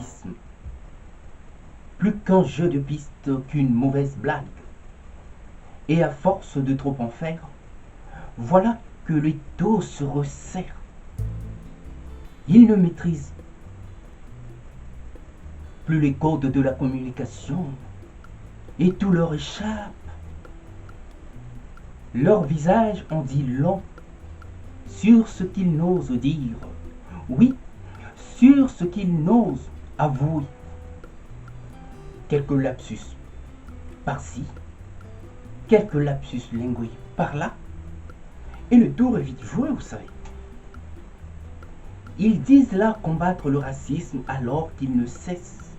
racisme. Plus qu'un jeu de piste qu'une mauvaise blague. Et à force de trop en faire, voilà que l'étau se resserre. Il ne maîtrise plus les codes de la communication et tout leur échappe. Leur visage en dit long sur ce qu'ils n'osent dire. Oui, sur ce qu'ils n'osent avouer. Quelques lapsus par-ci, quelques lapsus lingués par-là, et le tour est vite joué, vous savez. Ils disent là combattre le racisme alors qu'ils ne cessent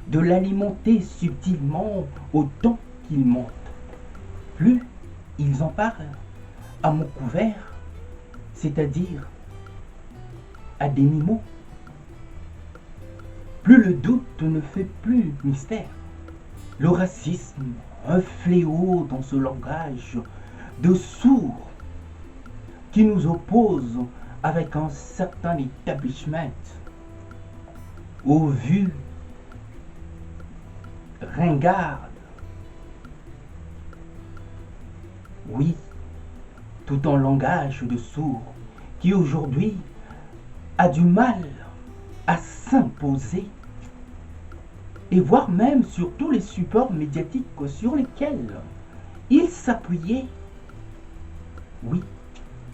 de l'alimenter subtilement autant qu'ils montent. Plus ils en parlent à mots couverts, c'est-à-dire à demi-mots, plus le doute ne fait plus mystère. Le racisme, un fléau dans ce langage de sourds qui nous oppose avec un certain établissement aux vues ringardes. Oui, tout un langage de sourds qui aujourd'hui a du mal à s'imposer et voire même sur tous les supports médiatiques sur lesquels il s'appuyait. Oui,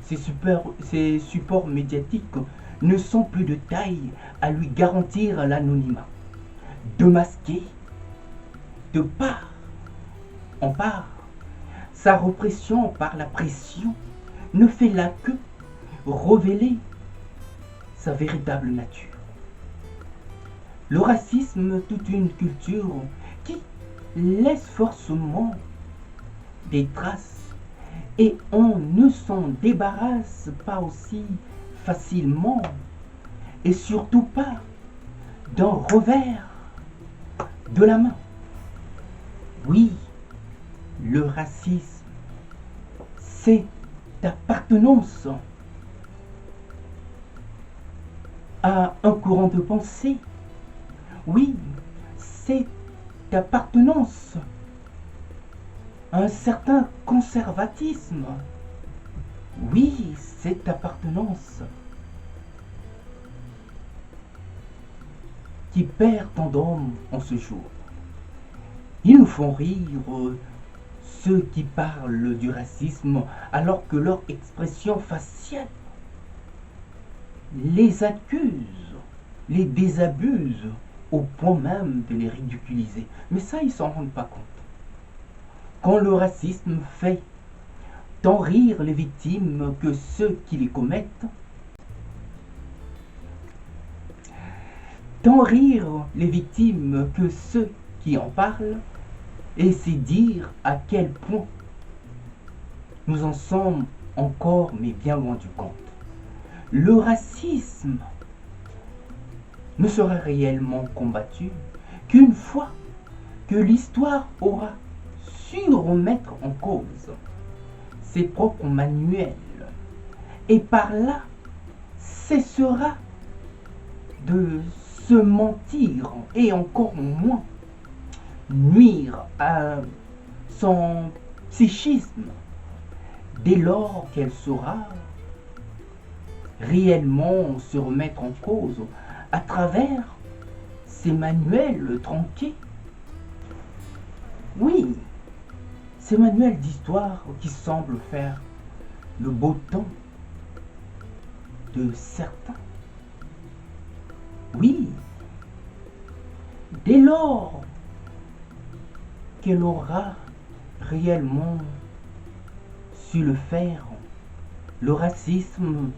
ces supports médiatiques ne sont plus de taille à lui garantir l'anonymat. De masquer, de part en part, sa répression par la pression ne fait là que révéler sa véritable nature. Le racisme, toute une culture qui laisse forcément des traces et on ne s'en débarrasse pas aussi facilement et surtout pas d'un revers de la main. Oui, le racisme, c'est appartenance à un courant de pensée. Oui, c'est appartenance à un certain conservatisme. Oui, c'est appartenance qui perd tant d'hommes en ce jour. Ils nous font rire, ceux qui parlent du racisme, alors que leur expression faciale les accuse, les désabuse, au point même de les ridiculiser. Mais ça, ils s'en rendent pas compte. Quand le racisme fait tant rire les victimes que ceux qui les commettent, tant rire les victimes que ceux qui en parlent, et c'est dire à quel point nous en sommes encore, mais bien loin du compte. Le racisme ne sera réellement combattu qu'une fois que l'histoire aura su remettre en cause ses propres manuels et par là cessera de se mentir et encore moins nuire à son psychisme dès lors qu'elle saura réellement se remettre en cause à travers ces manuels tronqués. Oui, ces manuels d'histoire qui semblent faire le beau temps de certains. Oui, dès lors qu'elle aura réellement su le faire, le racisme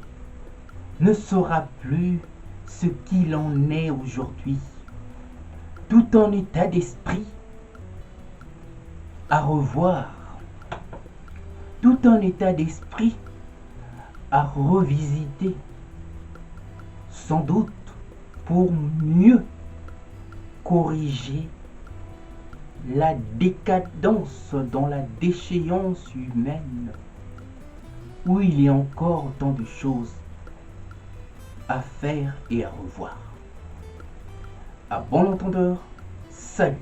ne sera plus ce qu'il en est aujourd'hui. Tout un état d'esprit à revoir, tout un état d'esprit à revisiter, sans doute pour mieux corriger la décadence dans la déchéance humaine, où il y a encore tant de choses à faire et à revoir. À bon entendeur, salut.